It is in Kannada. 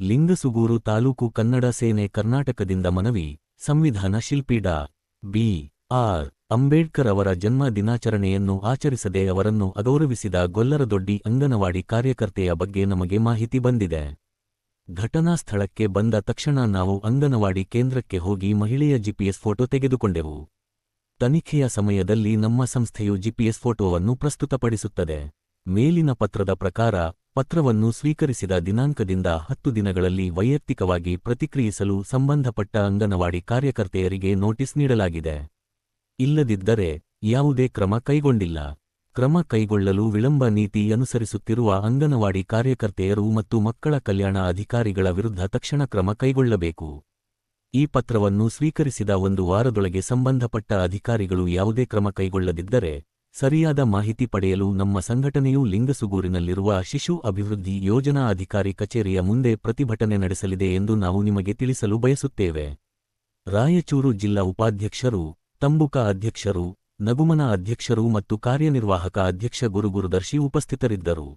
ಲಿಂಗಸುಗೂರು ತಾಲೂಕು ಕನ್ನಡ ಸೇನೆ ಕರ್ನಾಟಕದಿಂದ ಮನವಿ. ಸಂವಿಧಾನ ಶಿಲ್ಪಿ ಡಾ. ಬಿ. ಆರ್. ಅಂಬೇಡ್ಕರ್ ಅವರ ಜನ್ಮ ದಿನಾಚರಣೆಯನ್ನು ಆಚರಿಸದೆ ಅವರನ್ನು ಅಗೌರವಿಸಿದ ಗೊಲ್ಲರದೊಡ್ಡಿ ಅಂಗನವಾಡಿ ಕಾರ್ಯಕರ್ತೆಯ ಬಗ್ಗೆ ನಮಗೆ ಮಾಹಿತಿ ಬಂದಿದೆ. ಘಟನಾ ಸ್ಥಳಕ್ಕೆ ಬಂದ ತಕ್ಷಣ ನಾವು ಅಂಗನವಾಡಿ ಕೇಂದ್ರಕ್ಕೆ ಹೋಗಿ ಮಹಿಳೆಯ ಜಿಪಿಎಸ್ ಫೋಟೋ ತೆಗೆದುಕೊಂಡೆವು. ತನಿಖೆಯ ಸಮಯದಲ್ಲಿ ನಮ್ಮ ಸಂಸ್ಥೆಯು ಜಿಪಿಎಸ್ ಫೋಟೋವನ್ನು ಪ್ರಸ್ತುತಪಡಿಸುತ್ತದೆ. ಮೇಲಿನ ಪತ್ರದ ಪ್ರಕಾರ ಪತ್ರವನ್ನು ಸ್ವೀಕರಿಸಿದ ದಿನಾಂಕದಿಂದ 10 ದಿನಗಳಲ್ಲಿ ವೈಯಕ್ತಿಕವಾಗಿ ಪ್ರತಿಕ್ರಿಯಿಸಲು ಸಂಬಂಧಪಟ್ಟ ಅಂಗನವಾಡಿ ಕಾರ್ಯಕರ್ತೆಯರಿಗೆ ನೋಟಿಸ್ ನೀಡಲಾಗಿದೆ. ಇಲ್ಲದಿದ್ದರೆ ಯಾವುದೇ ಕ್ರಮ ಕೈಗೊಂಡಿಲ್ಲ. ಕ್ರಮ ಕೈಗೊಳ್ಳಲು ವಿಳಂಬ ನೀತಿ ಅನುಸರಿಸುತ್ತಿರುವ ಅಂಗನವಾಡಿ ಕಾರ್ಯಕರ್ತೆಯರು ಮತ್ತು ಮಕ್ಕಳ ಕಲ್ಯಾಣ ಅಧಿಕಾರಿಗಳ ವಿರುದ್ಧ ತಕ್ಷಣ ಕ್ರಮ ಕೈಗೊಳ್ಳಬೇಕು. ಈ ಪತ್ರವನ್ನು ಸ್ವೀಕರಿಸಿದ 1 ವಾರದೊಳಗೆ ಸಂಬಂಧಪಟ್ಟ ಅಧಿಕಾರಿಗಳು ಯಾವುದೇ ಕ್ರಮ ಕೈಗೊಳ್ಳದಿದ್ದರೆ ಸರಿಯಾದ ಮಾಹಿತಿ ಪಡೆಯಲು ನಮ್ಮ ಸಂಘಟನೆಯು ಲಿಂಗಸುಗೂರಿನಲ್ಲಿರುವ ಶಿಶು ಅಭಿವೃದ್ಧಿ ಯೋಜನಾ ಅಧಿಕಾರಿ ಕಚೇರಿಯ ಮುಂದೆ ಪ್ರತಿಭಟನೆ ನಡೆಸಲಿದೆ ಎಂದು ನಾವು ನಿಮಗೆ ತಿಳಿಸಲು ಬಯಸುತ್ತೇವೆ. ರಾಯಚೂರು ಜಿಲ್ಲಾ ಉಪಾಧ್ಯಕ್ಷರು, ತಂಬುಕ ಅಧ್ಯಕ್ಷರು, ನಗುಮನ ಅಧ್ಯಕ್ಷರು ಮತ್ತು ಕಾರ್ಯನಿರ್ವಾಹಕ ಅಧ್ಯಕ್ಷ ಗುರುಗುರುದರ್ಶಿ ಉಪಸ್ಥಿತರಿದ್ದರು.